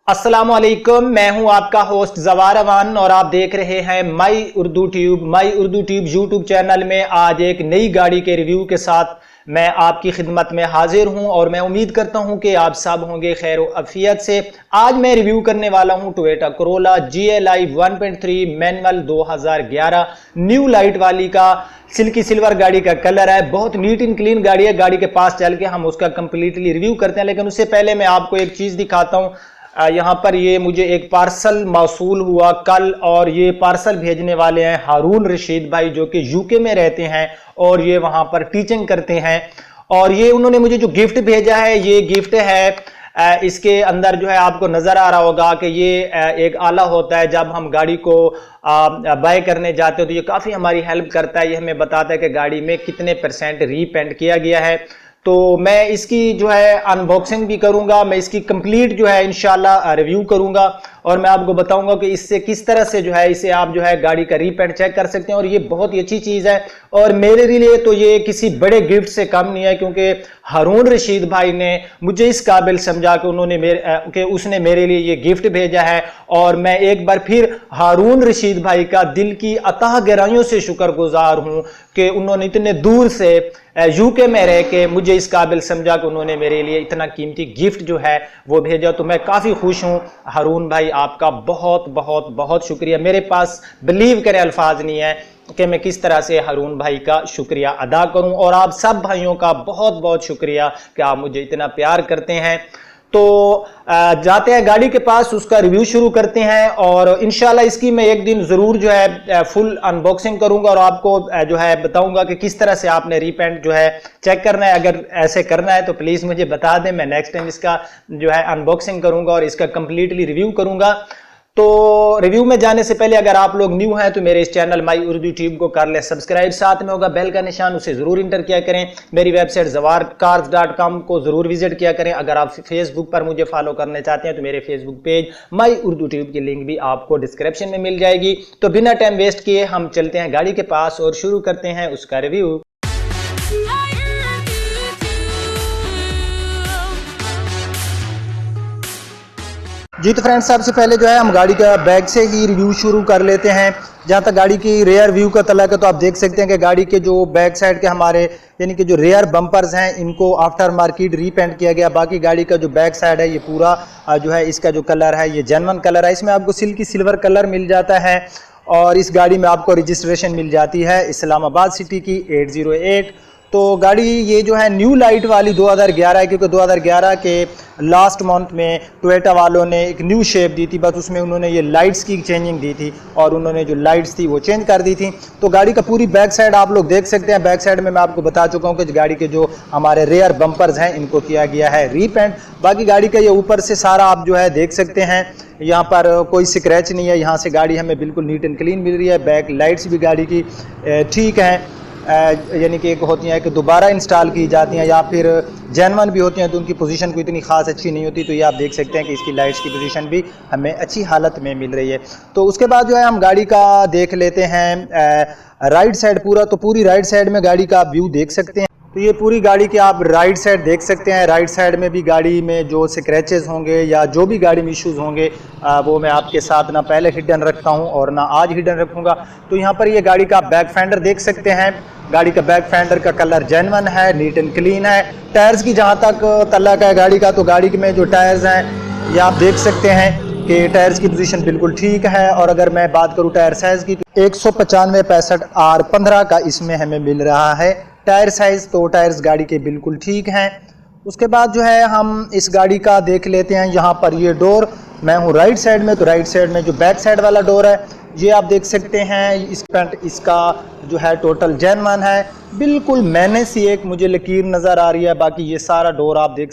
अस्सलाम वालेकुम, मैं हूं आपका होस्ट जवार अमान और आप देख रहे हैं माई उर्दू ट्यूब यूट्यूब चैनल में। आज एक नई गाड़ी के रिव्यू के साथ मैं आपकी खिदमत में हाजिर हूं और मैं उम्मीद करता हूं कि आप सब होंगे खैर अफियत से। आज मैं रिव्यू करने वाला हूं Toyota Corolla GLI 1.3 manual 2011 new light वाली का। सिल्की सिल्वर गाड़ी का कलर है, बहुत नीट एंड क्लीन गाड़ी है। गाड़ी के पास चल के हम उसका कंप्लीटली रिव्यू करते हैं, लेकिन उससे पहले मैं आपको एक चीज दिखाता हूं। यहाँ पर ये मुझे एक पार्सल मौसूल हुआ कल, और ये पार्सल भेजने वाले हैं हारून रशीद भाई, जो कि यूके में रहते हैं और ये वहां पर टीचिंग करते हैं। और ये उन्होंने मुझे जो गिफ्ट भेजा है, ये गिफ्ट है इसके अंदर जो है आपको नजर आ रहा होगा कि ये एक आला होता है। जब हम गाड़ी को बाय करने जाते हो तो ये काफी हमारी हेल्प करता है। ये हमें बताता है कि गाड़ी में कितने % रीपेंट किया गया है। तो मैं इसकी जो है अनबॉक्सिंग भी करूंगा, मैं इसकी कंप्लीट जो है इंशाल्लाह रिव्यू करूंगा और मैं आपको बताऊंगा कि इससे किस तरह से जो है इसे आप जो है गाड़ी का रीपेंट चेक कर सकते हैं। और ये बहुत ही अच्छी चीज है और मेरे लिए तो ये किसी बड़े गिफ्ट से कम नहीं है, क्योंकि हारून रशीद भाई ने मुझे इस काबिल समझा कि उसने मेरे लिए ये गिफ्ट भेजा है। और मैं एक बार फिर हारून रशीद भाई का दिल की अताह गहराइयों से शुक्रगुजार हूं कि उन्होंने इतने दूर से यूके में रह के मुझे इस काबिल समझा कि उन्होंने मेरे लिए इतना कीमती गिफ्ट जो है वो भेजा। तो मैं काफी खुश हूं हारून भाई, आपका बहुत बहुत बहुत शुक्रिया। मेरे पास बिलीव करे अल्फाज नहीं है कि मैं किस तरह से हारून भाई का शुक्रिया अदा करूं। और आप सब भाइयों का बहुत बहुत शुक्रिया कि आप मुझे इतना प्यार करते हैं। तो जाते हैं गाड़ी के पास, उसका रिव्यू शुरू करते हैं और इंशाल्लाह इसकी मैं एक दिन जरूर जो है फुल अनबॉक्सिंग करूंगा और आपको जो है बताऊंगा कि किस तरह से आपने रीपेंट जो है चेक करना है। अगर ऐसे करना है तो प्लीज मुझे बता दें, मैं नेक्स्ट टाइम इसका जो है अनबॉक्सिंग करूंगा और इसका कंप्लीटली रिव्यू करूंगा। तो रिव्यू में जाने से पहले अगर आप लोग न्यू हैं तो मेरे इस चैनल माई उर्दू ट्यूब को कर ले सब्सक्राइब, साथ में होगा बेल का निशान, उसे जरूर इंटर किया करें। मेरी वेबसाइट zawarcars.com को जरूर विजिट किया करें। अगर आप फेसबुक पर मुझे फॉलो करना चाहते हैं तो मेरे फेसबुक पेज माई उर्दू ट्यूब की लिंक भी आपको डिस्क्रिप्शन में मिल जाएगी। तो बिना टाइम वेस्ट किए हम चलते हैं गाड़ी के पास और शुरू करते हैं उसका रिव्यू। जी तो फ्रेंड्स, सबसे पहले जो है हम गाड़ी का बैक से ही रिव्यू शुरू कर लेते हैं। जहाँ तक गाड़ी की रेयर व्यू का तल्लुक है तो आप देख सकते हैं कि गाड़ी के जो बैक साइड के हमारे यानी कि जो रेयर बम्पर्स हैं इनको आफ्टर मार्केट रीपेंट किया गया। बाकी गाड़ी का जो बैक साइड है ये पूरा जो है इसका जो कलर है ये जेन्युइन कलर है। इसमें आपको सिल्की सिल्वर कलर मिल जाता है और इस गाड़ी में आपको रजिस्ट्रेशन मिल जाती है इस्लामाबाद सिटी की 808। तो गाड़ी ये जो है न्यू लाइट वाली 2011 है, क्योंकि 2011 के लास्ट मंथ में टोयोटा वालों ने एक न्यू शेप दी थी, बस उसमें उन्होंने ये लाइट्स की चेंजिंग दी थी और उन्होंने जो लाइट्स थी वो चेंज कर दी थी। तो गाड़ी का पूरी बैक साइड आप लोग देख सकते हैं। बैक साइड में मैं आपको बता चुका हूँ कि गाड़ी के जो हमारे रेयर बम्पर्स हैं इनको किया गया है रीपेंट। बाकी गाड़ी का ये ऊपर से सारा आप जो है देख सकते हैं, यहाँ पर कोई स्क्रैच नहीं है। यहाँ से गाड़ी हमें बिल्कुल नीट एंड क्लीन मिल रही है। बैक लाइट्स भी गाड़ी की ठीक हैं, यानी कि एक होती हैं कि दोबारा इंस्टॉल की जाती हैं या फिर जेन्युइन भी होती हैं, तो उनकी पोजीशन कोई इतनी खास अच्छी नहीं होती। तो ये आप देख सकते हैं कि इसकी लाइट्स की पोजीशन भी हमें अच्छी हालत में मिल रही है। तो उसके बाद जो है हम गाड़ी का देख लेते हैं राइट साइड पूरा। तो पूरी राइट साइड में गाड़ी का आप व्यू देख सकते हैं। तो ये पूरी गाड़ी के आप राइट साइड देख सकते हैं। राइट साइड में भी गाड़ी में जो स्क्रैचेस होंगे या जो भी गाड़ी में इश्यूज होंगे वो मैं आपके साथ ना पहले हिडन रखता हूं और ना आज हिडन रखूंगा। तो यहाँ पर ये गाड़ी का बैक फेंडर देख सकते हैं। गाड़ी का बैक फेंडर का कलर जेन्युइन है, नीट एंड क्लीन है। टायर्स की जहाँ तक तल्लुक है गाड़ी का, तो गाड़ी में जो टायर्स हैं ये आप देख सकते हैं कि टायर्स की पोजीशन बिल्कुल ठीक है। और अगर मैं बात करूँ टायर साइज की तो 195/65 R15 का इसमें हमें मिल रहा है टायर साइज। तो टायर्स गाड़ी के बिल्कुल ठीक हैं। उसके बाद जो है हम इस गाड़ी का देख लेते हैं। यहाँ पर ये डोर, मैं हूँ राइट साइड में, तो राइट साइड में जो बैक साइड वाला डोर है ये आप देख सकते हैं। इसका जो है टोटल जेन्युइन है, बिल्कुल मैंने सी एक मुझे लकीर नज़र आ रही है। बाकी ये सारा डोर आप देख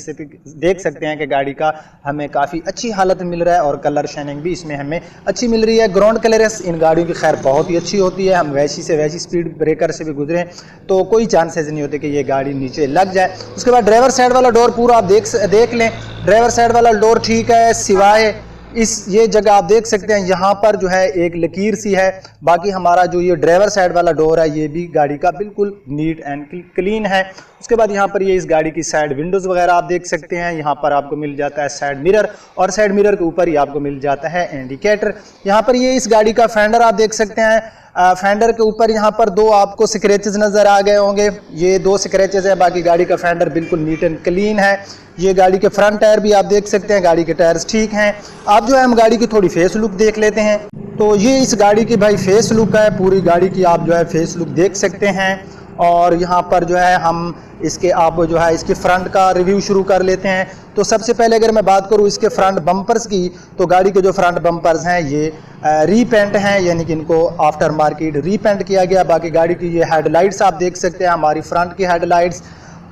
सकते हैं कि गाड़ी का हमें काफ़ी अच्छी हालत मिल रहा है और कलर शाइनिंग भी इसमें हमें अच्छी मिल रही है। ग्राउंड क्लियरेंस इन गाड़ियों की खैर बहुत ही अच्छी होती है। हम वैसी से वैसी स्पीड ब्रेकर से भी गुजरे तो कोई चांसेस नहीं होते कि ये गाड़ी नीचे लग जाए। उसके बाद ड्राइवर साइड वाला डोर पूरा आप देख लें। ड्राइवर साइड वाला डोर ठीक है, सिवाय ये जगह आप देख सकते हैं, यहाँ पर जो है एक लकीर सी है। बाकी हमारा जो ये ड्राइवर साइड वाला डोर है ये भी गाड़ी का बिल्कुल नीट एंड क्लीन है। उसके बाद यहाँ पर ये इस गाड़ी की साइड विंडोज़ वगैरह आप देख सकते हैं। यहाँ पर आपको मिल जाता है साइड मिरर, और साइड मिरर के ऊपर ही आपको मिल जाता है इंडिकेटर। यहाँ पर ये इस गाड़ी का फेंडर आप देख सकते हैं। फेंडर के ऊपर यहाँ पर 2 आपको स्क्रैचेस नज़र आ गए होंगे, ये 2 स्क्रैचेस है। बाकी गाड़ी का फेंडर बिल्कुल नीट एंड क्लीन है। ये गाड़ी के फ्रंट टायर भी आप देख सकते हैं, गाड़ी के टायर्स ठीक हैं। अब जो है हम गाड़ी की थोड़ी फेस लुक देख लेते हैं। तो ये इस गाड़ी की भाई फेस लुक है, पूरी गाड़ी की आप जो है फेस लुक देख सकते हैं। और यहाँ पर जो है हम इसके आप जो है इसके फ्रंट का रिव्यू शुरू कर लेते हैं। तो सबसे पहले अगर मैं बात करूँ इसके फ्रंट बम्पर्स की, तो गाड़ी के जो फ्रंट बम्पर्स हैं ये रीपेंट हैं, यानी कि इनको आफ्टर मार्केट रीपेंट किया गया। बाकी गाड़ी की ये हेडलाइट्स आप देख सकते हैं, हमारी फ्रंट की हेडलाइट्स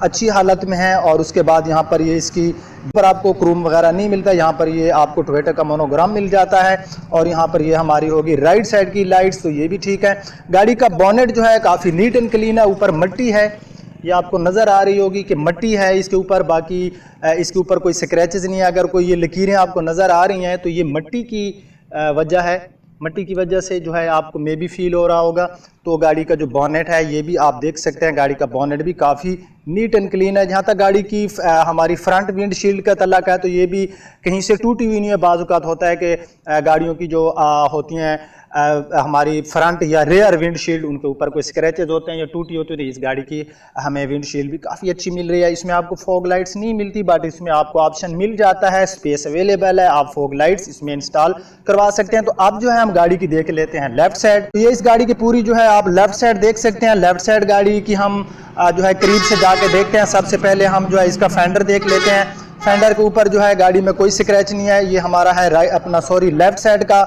अच्छी हालत में है। और उसके बाद यहाँ पर ये इसकी पर आपको क्रोम वगैरह नहीं मिलता, यहाँ पर ये आपको टोयोटा का मोनोग्राम मिल जाता है। और यहाँ पर ये हमारी होगी राइट साइड की लाइट्स, तो ये भी ठीक है। गाड़ी का बॉनेट जो है काफ़ी नीट एंड क्लीन है, ऊपर मट्टी है, ये आपको नज़र आ रही होगी कि मट्टी है इसके ऊपर। बाकी इसके ऊपर कोई स्क्रैचेस नहीं है। अगर कोई ये लकीरें आपको नज़र आ रही हैं तो ये मट्टी की वजह है, मट्टी की वजह से जो है आपको मे भी फील हो रहा होगा। तो गाड़ी का जो बॉनेट है ये भी आप देख सकते हैं, गाड़ी का बॉनेट भी काफ़ी नीट एंड क्लीन है। जहाँ तक गाड़ी की हमारी फ्रंट विंड शील्ड का तल्लक है तो ये भी कहीं से टूटी हुई नहीं है। बाज़ औक़ात होता है कि गाड़ियों की जो होती हैं हमारी फ्रंट या रेयर विंड शील्ड, उनके ऊपर कोई स्क्रैचेज होते हैं या टूटी होती है। तो इस गाड़ी की हमें विंड शील्ड भी काफ़ी अच्छी मिल रही है। इसमें आपको फॉग लाइट्स नहीं मिलती, बट इसमें आपको ऑप्शन मिल जाता है, स्पेस अवेलेबल है, आप फॉग लाइट्स इसमें इंस्टॉल करवा सकते हैं। तो अब जो है हम गाड़ी की देख लेते हैं लेफ्ट साइड। तो ये इस गाड़ी की पूरी जो है आप लेफ्ट साइड देख सकते हैं। लेफ्ट साइड गाड़ी की हम जो है करीब से जाके देखते हैं। सबसे पहले हम जो है इसका फेंडर देख लेते हैं। फेंडर के ऊपर जो है गाड़ी में कोई स्क्रैच नहीं है। ये हमारा है लेफ्ट साइड का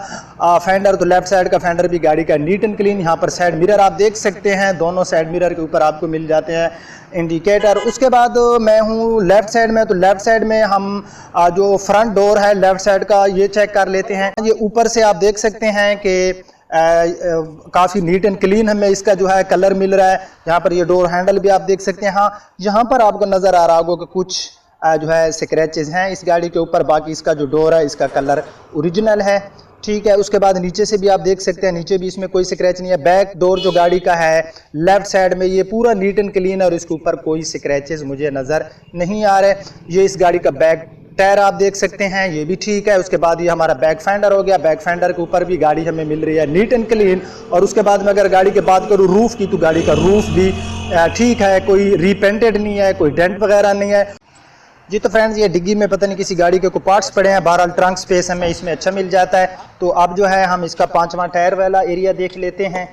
फेंडर। तो लेफ्ट साइड का फेंडर भी गाड़ी का नीट एंड क्लीन। यहाँ पर साइड मिरर आप देख सकते हैं, दोनों साइड मिरर के ऊपर आपको मिल जाते हैं इंडिकेटर। उसके बाद मैं हूँ लेफ्ट साइड में, तो लेफ्ट साइड में हम जो फ्रंट डोर है लेफ्ट साइड का ये चेक कर लेते हैं। ये ऊपर से आप देख सकते हैं कि काफ़ी नीट एंड क्लीन हमें इसका जो है कलर मिल रहा है। यहाँ पर ये डोर हैंडल भी आप देख सकते हैं। हाँ, यहाँ पर आपको नज़र आ रहा होगा कि कुछ जो है स्क्रैचेस हैं इस गाड़ी के ऊपर। बाकी इसका जो डोर है इसका कलर ओरिजिनल है, ठीक है। उसके बाद नीचे से भी आप देख सकते हैं, नीचे भी इसमें कोई स्क्रैच नहीं है। बैक डोर जो गाड़ी का है लेफ्ट साइड में ये पूरा नीट एंड क्लीन है और इसके ऊपर कोई स्क्रैचेस मुझे नज़र नहीं आ रहे। ये इस गाड़ी का बैक टायर आप देख सकते हैं, ये भी ठीक है। उसके बाद ये हमारा बैक फेंडर हो गया। बैक फेंडर के ऊपर भी गाड़ी हमें मिल रही है नीट एंड क्लीन। और उसके बाद में अगर गाड़ी की बात करूँ रूफ़ की, तो गाड़ी का रूफ़ भी ठीक है, कोई रीपेंटेड नहीं है, कोई डेंट वगैरह नहीं है जी। तो फ्रेंड्स ये डिग्गी में पता नहीं किसी गाड़ी के को पार्ट्स पड़े हैं, बहरहाल ट्रंक स्पेस हमें इसमें अच्छा मिल जाता है। तो अब जो है हम इसका 5वां टायर वाला एरिया देख लेते हैं।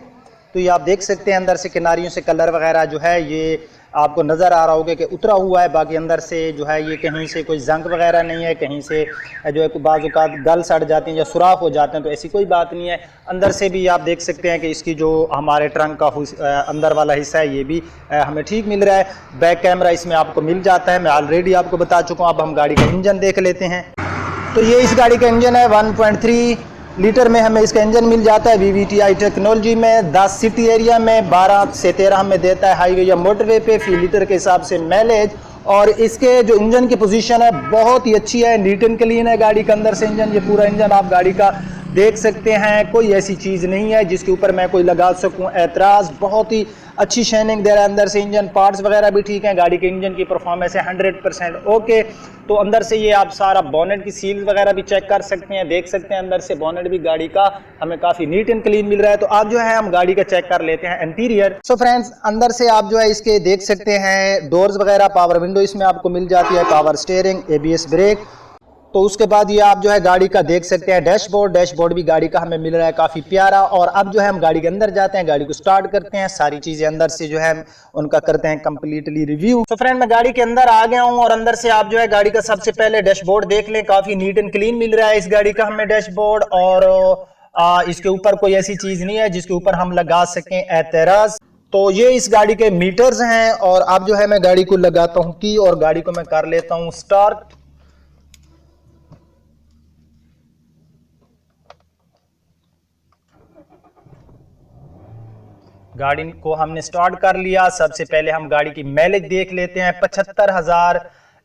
तो ये आप देख सकते हैं अंदर से किनारियों से कलर वगैरह जो है ये आपको नज़र आ रहा होगा कि उतरा हुआ है। बाकी अंदर से जो है ये कहीं से कोई जंग वगैरह नहीं है, कहीं से जो है बाज़ औक़ात गल सड़ जाती हैं या सुराख हो जाते हैं, तो ऐसी कोई बात नहीं है। अंदर से भी आप देख सकते हैं कि इसकी जो हमारे ट्रंक का अंदर वाला हिस्सा है ये भी हमें ठीक मिल रहा है। बैक कैमरा इसमें आपको मिल जाता है, मैं ऑलरेडी आपको बता चुका हूँ। अब हम गाड़ी का इंजन देख लेते हैं। तो ये इस गाड़ी का इंजन है 1.3 लीटर में हमें इसका इंजन मिल जाता है VVTi टेक्नोलॉजी में। 10 सिटी एरिया में 12 से 13 हमें देता है हाईवे या मोटरवे पे फी लीटर के हिसाब से माइलेज। और इसके जो इंजन की पोजीशन है बहुत ही अच्छी है, नीट एंड क्लीन है गाड़ी के अंदर से इंजन। ये पूरा इंजन आप गाड़ी का देख सकते हैं, कोई ऐसी चीज़ नहीं है जिसके ऊपर मैं कोई लगा सकूं एतराज़। बहुत ही अच्छी शाइनिंग दे रहा है अंदर से इंजन। पार्ट्स वगैरह भी ठीक हैं, गाड़ी के इंजन की परफॉर्मेंस है 100% ओके। तो अंदर से ये आप सारा बोनेट की सील वगैरह भी चेक कर सकते हैं, देख सकते हैं अंदर से बोनेट भी गाड़ी का हमें काफ़ी नीट एंड क्लीन मिल रहा है। तो आप जो है हम गाड़ी का चेक कर लेते हैं इंटीरियर। सो फ्रेंड्स अंदर से आप जो है इसके देख सकते हैं डोर्स वगैरह, पावर विंडो इसमें आपको मिल जाती है, पावर स्टीयरिंग, ABS ब्रेक। तो उसके बाद ये आप जो है गाड़ी का देख सकते हैं डैशबोर्ड भी गाड़ी का हमें मिल रहा है काफ़ी प्यारा। और अब जो है हम गाड़ी के अंदर जाते हैं, गाड़ी को स्टार्ट करते हैं, सारी चीज़ें अंदर से जो है उनका करते हैं कंप्लीटली रिव्यू। तो फ्रेंड मैं गाड़ी के अंदर आ गया हूँ और अंदर से आप जो है गाड़ी का सबसे पहले डैशबोर्ड देख लें, काफ़ी नीट एंड क्लीन मिल रहा है इस गाड़ी का हमें डैशबोर्ड। और इसके ऊपर कोई ऐसी चीज़ नहीं है जिसके ऊपर हम लगा सकें एतराज़। तो ये इस गाड़ी के मीटर्स हैं। और अब जो है मैं गाड़ी को लगाता हूँ की और गाड़ी को मैं कर लेता हूँ स्टार्ट। गाड़ी को हमने स्टार्ट कर लिया। सबसे पहले हम गाड़ी की माइलेज देख लेते हैं, 75,000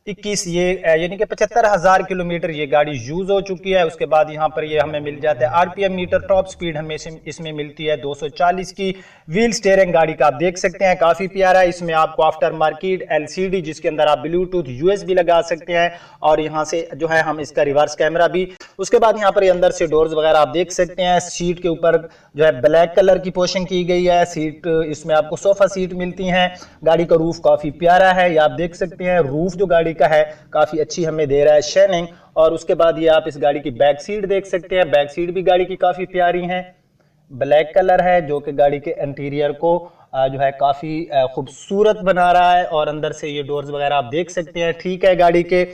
21 ये यानी कि 75,000 किलोमीटर ये गाड़ी यूज हो चुकी है। उसके बाद यहाँ पर ये हमें मिल जाता है आरपीएम मीटर, टॉप स्पीड हमें इसमें मिलती है 240 की। व्हील स्टीयरिंग गाड़ी का आप देख सकते हैं काफी प्यारा है। इसमें आपको आफ्टर मार्केट एलसीडी जिसके अंदर आप ब्लूटूथ यूएसबी लगा सकते हैं और यहाँ से जो है हम इसका रिवर्स कैमरा भी। उसके बाद यहाँ पर ये अंदर से डोर्स वगैरह आप देख सकते हैं। सीट के ऊपर जो है ब्लैक कलर की पोशिंग की गई है। सीट इसमें आपको सोफा सीट मिलती हैं। गाड़ी का रूफ काफी प्यारा है, ये आप देख सकते हैं। रूफ जो गाड़ी का है काफी अच्छी हमें दे रहा है शाइनिंग। और उसके बाद ये आप इस गाड़ी की बैक सीट देख सकते हैं। बैक सीट भी गाड़ी की काफी प्यारी है, ब्लैक कलर है जो कि गाड़ी के इंटीरियर को जो है काफी खूबसूरत बना रहा है। और अंदर से ये डोर्स वगैरह आप देख सकते हैं। ठीक है, गाड़ी के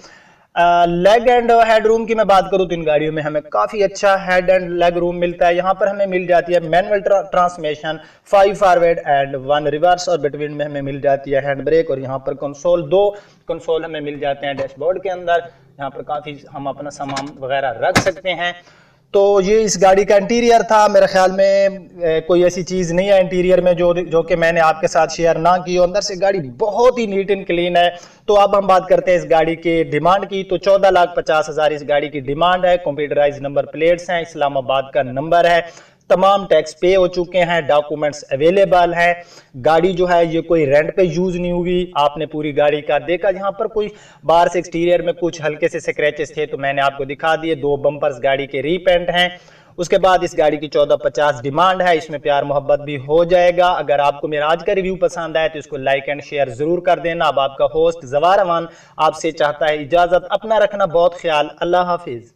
लेग एंड हेड रूम की मैं बात करूं तो इन गाड़ियों में हमें काफी अच्छा हेड एंड लेग रूम मिलता है। यहाँ पर हमें मिल जाती है manual transmission, 5 forward and 1 reverse, और बिटवीन में हमें मिल जाती है हैंड ब्रेक। और यहाँ पर कंसोल, 2 कंसोल हमें मिल जाते हैं डैशबोर्ड के अंदर। यहाँ पर काफी हम अपना सामान वगैरह रख सकते हैं। तो ये इस गाड़ी का इंटीरियर था। मेरे ख्याल में कोई ऐसी चीज़ नहीं है इंटीरियर में जो कि मैंने आपके साथ शेयर ना की हो। अंदर से गाड़ी बहुत ही नीट एंड क्लीन है। तो अब हम बात करते हैं इस गाड़ी की डिमांड की। तो 14,50,000 इस गाड़ी की डिमांड है। कंप्यूटराइज नंबर प्लेट्स हैं, इस्लामाबाद का नंबर है, तमाम टैक्स पे हो चुके हैं, डॉक्यूमेंट्स अवेलेबल हैं। गाड़ी जो है ये कोई रेंट पे यूज नहीं हुई। आपने पूरी गाड़ी का देखा, यहाँ पर कोई बाहर से एक्सटीरियर में कुछ हल्के से स्क्रैचेस थे तो मैंने आपको दिखा दिए। 2 बम्पर्स गाड़ी के रीपेंट हैं। उसके बाद इस गाड़ी की 14,50 डिमांड है। इसमें प्यार मोहब्बत भी हो जाएगा। अगर आपको मेरा आज का रिव्यू पसंद आए तो इसको लाइक एंड शेयर जरूर कर देना। अब आपका होस्ट जवार अमान आपसे चाहता है इजाजत। अपना रखना बहुत ख्याल। अल्लाह हाफिज।